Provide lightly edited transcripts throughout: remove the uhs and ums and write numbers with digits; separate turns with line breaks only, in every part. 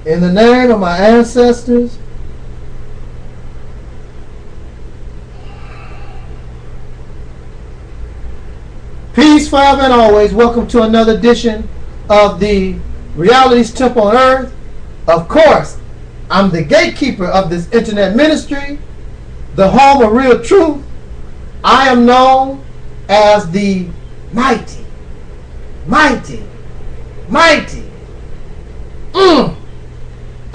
In the name of my ancestors, peace forever and always. Welcome to another edition of the Realities Temple on Earth. Of course, I'm the gatekeeper of this internet ministry, the home of real truth. I am known as the mighty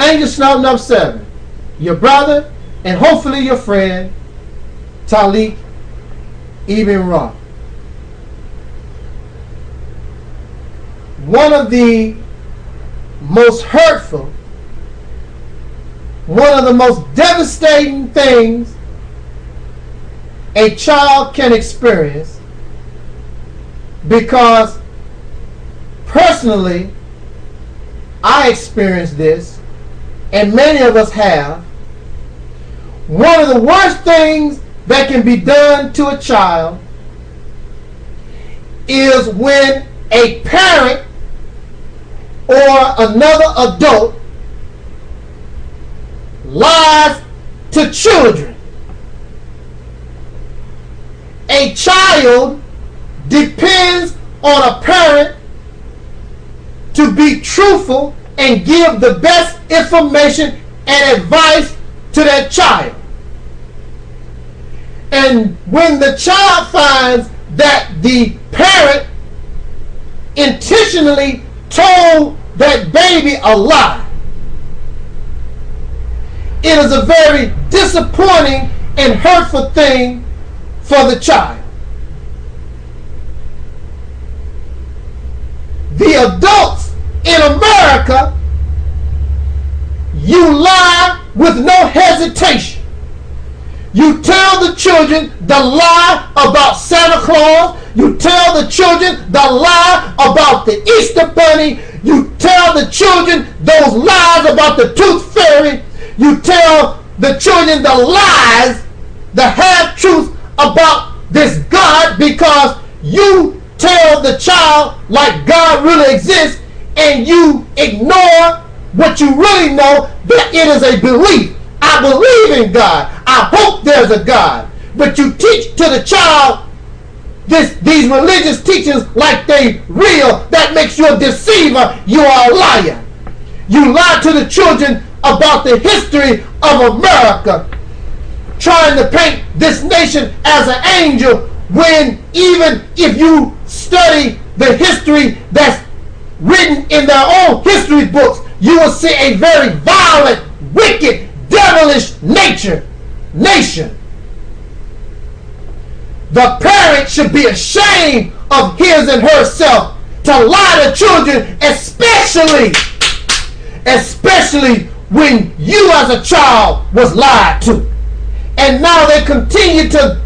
Angel Snouting Up 7, your brother and hopefully your friend, Talik Ibn Ra. One of the most hurtful, one of the most devastating things a child can experience, because personally I experienced this, and many of us have. One of the worst things that can be done to a child is when a parent or another adult lies to children. A child depends on a parent to be truthful and give the best information and advice to that child. And when the child finds that the parent intentionally told that baby a lie, it is a very disappointing and hurtful thing for the child. The adults in America, you lie with no hesitation. You tell the children the lie about Santa Claus. You tell the children the lie about the Easter Bunny. You tell the children those lies about the Tooth Fairy. You tell the children the lies, the half-truth about this God, because you tell the child like God really exists, and you ignore what you really know, that it is a belief. I believe in God. I hope there's a God. But you teach to the child these religious teachings like they real. That makes you a deceiver. You are a liar. You lie to the children about the history of America, trying to paint this nation as an angel, when even if you study the history that's written in their own history books, you will see a very violent, wicked, devilish nation. The parent should be ashamed of his and herself to lie to children, especially when you as a child was lied to. And now they continue to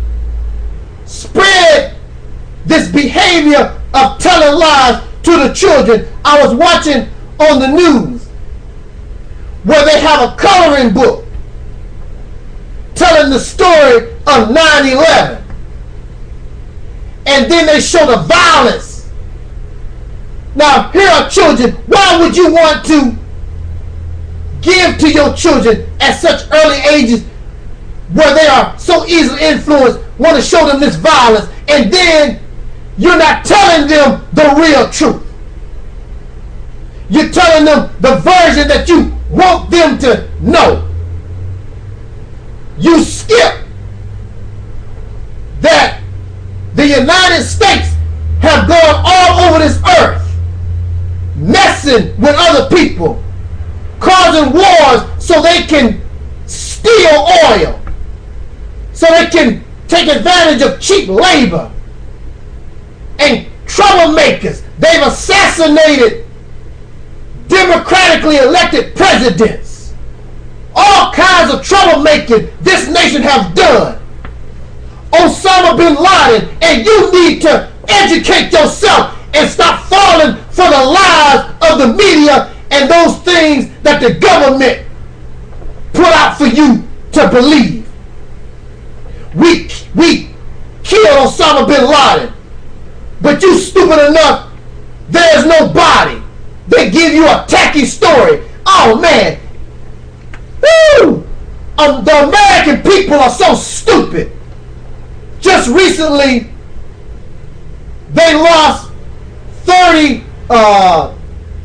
spread this behavior of telling lies to the children. I was watching on the news where they have a coloring book telling the story of 9/11. And then they show the violence. Now, here are children. Why would you want to give to your children at such early ages, where they are so easily influenced, want to show them this violence, and then you're not telling them the real truth? You're telling them the version that you want them to know. You skip that the United States have gone all over this earth, messing with other people, causing wars so they can steal oil, so they can take advantage of cheap labor, and troublemakers. They've assassinated democratically elected presidents. All kinds of troublemaking this nation has done. Osama bin Laden, and you need to educate yourself and stop falling for the lies of the media and those things that the government put out for you to believe. We killed Osama bin Laden, but you stupid enough, there's no body. They give you a tacky story. Oh man. Woo! The American people are so stupid. Just recently, they lost 30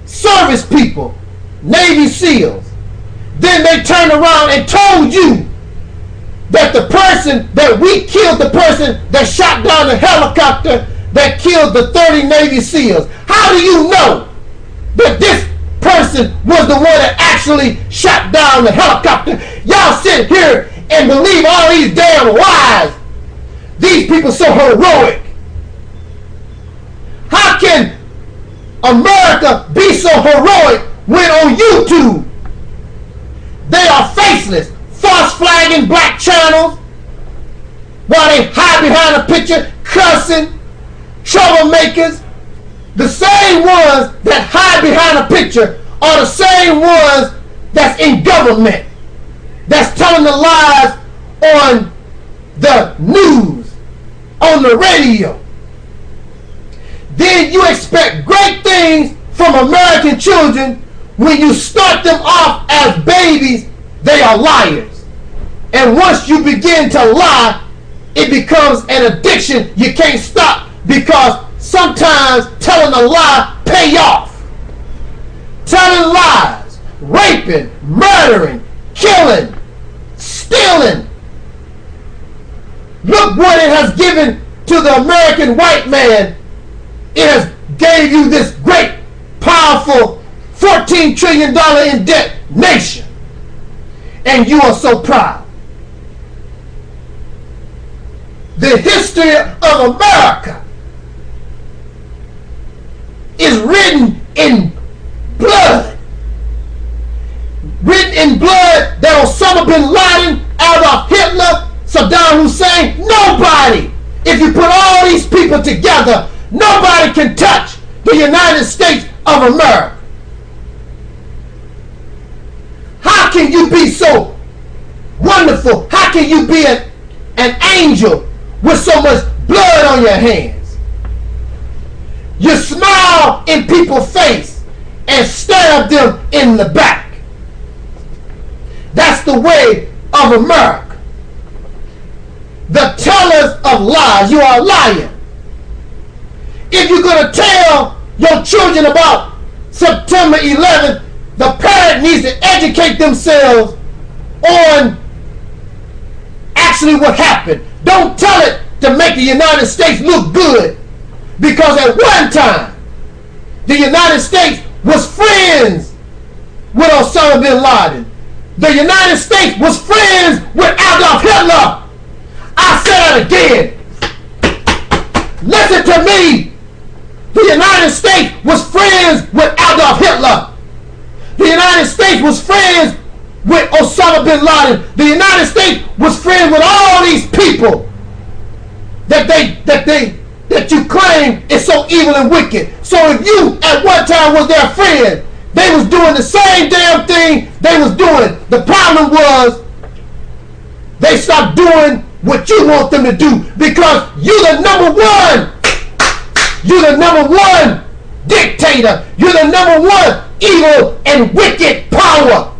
service people, Navy SEALs. Then they turned around and told you that the person that we killed, the person that shot down the helicopter that killed the 30 Navy SEALs. How do you know that this person was the one that actually shot down the helicopter? Y'all sit here and believe all these damn lies. These people so heroic. How can America be so heroic when on YouTube they are faceless, false flagging black channels while they hide behind a picture, cussing, troublemakers? The same ones that hide behind a picture are the same ones that's in government, that's telling the lies on the news, on the radio. Then you expect great things from American children. When you start them off as babies, they are liars. And once you begin to lie, it becomes an addiction you can't stop, because sometimes telling a lie pay off. Telling lies, raping, murdering, killing, stealing. Look what it has given to the American white man. It has gave you this great, powerful, $14 trillion in debt nation. And you are so proud. The history of America is written in blood. Written in blood that Osama bin Laden, Adolf Hitler, Saddam Hussein, nobody. If you put all these people together, nobody can touch the United States of America. How can you be so wonderful? How can you be an angel with so much blood on your hands? You smile in people's face and stab them in the back. That's the way of America. The tellers of lies. You are a liar. If you're going to tell your children about September 11th, the parent needs to educate themselves on actually what happened. Don't tell it to make the United States look good. Because at one time, the United States was friends with Osama bin Laden. The United States was friends with Adolf Hitler. I said it again. Listen to me. The United States was friends with Adolf Hitler. The United States was friends with Osama bin Laden. The United States was friends with all these people that you claim is so evil and wicked. So if you at one time was their friend, they was doing the same damn thing they was doing. The problem was they stopped doing what you want them to do, because you're the number one. You're the number one dictator. You're the number one evil and wicked power.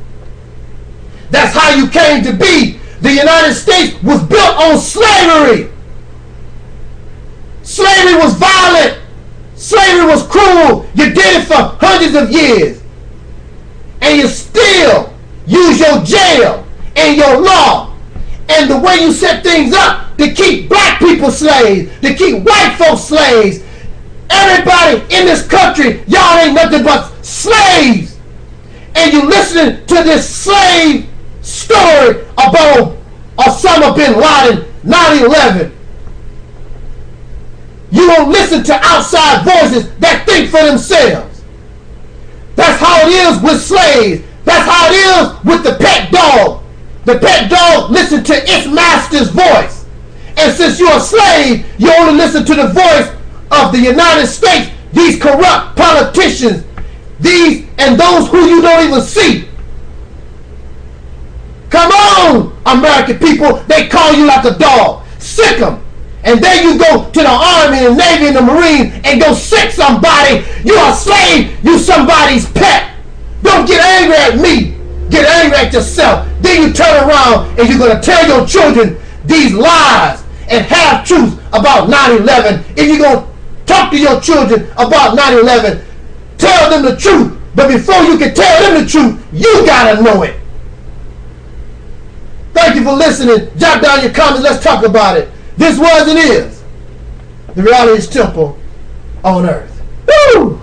That's how you came to be. The United States was built on slavery. Slavery was violent. Slavery was cruel. You did it for hundreds of years. And you still use your jail and your law and the way you set things up to keep black people slaves, to keep white folks slaves. Everybody in this country, y'all ain't nothing but slaves. And you listening to this slave story about Osama bin Laden, 9/11. You don't listen to outside voices that think for themselves. That's how it is with slaves. That's how it is with the pet dog. The pet dog listens to its master's voice. And since you're a slave, you only listen to the voice of the United States, these corrupt politicians, these and those who you don't even see. Come on, American people. They call you like a dog. Sick them. And then you go to the Army and Navy and the Marines and go sick somebody. You're a slave. You somebody's pet. Don't Don't get angry at me. Get angry at yourself. Then you turn around and you're going to tell your children these lies and half-truths about 9/11. If you're going to talk to your children about 9/11, tell them the truth. But before you can tell them the truth, you got to know it. Thank you for listening. Jot down your comments. Let's talk about it. This was and is the Reality's Temple on earth. Woo!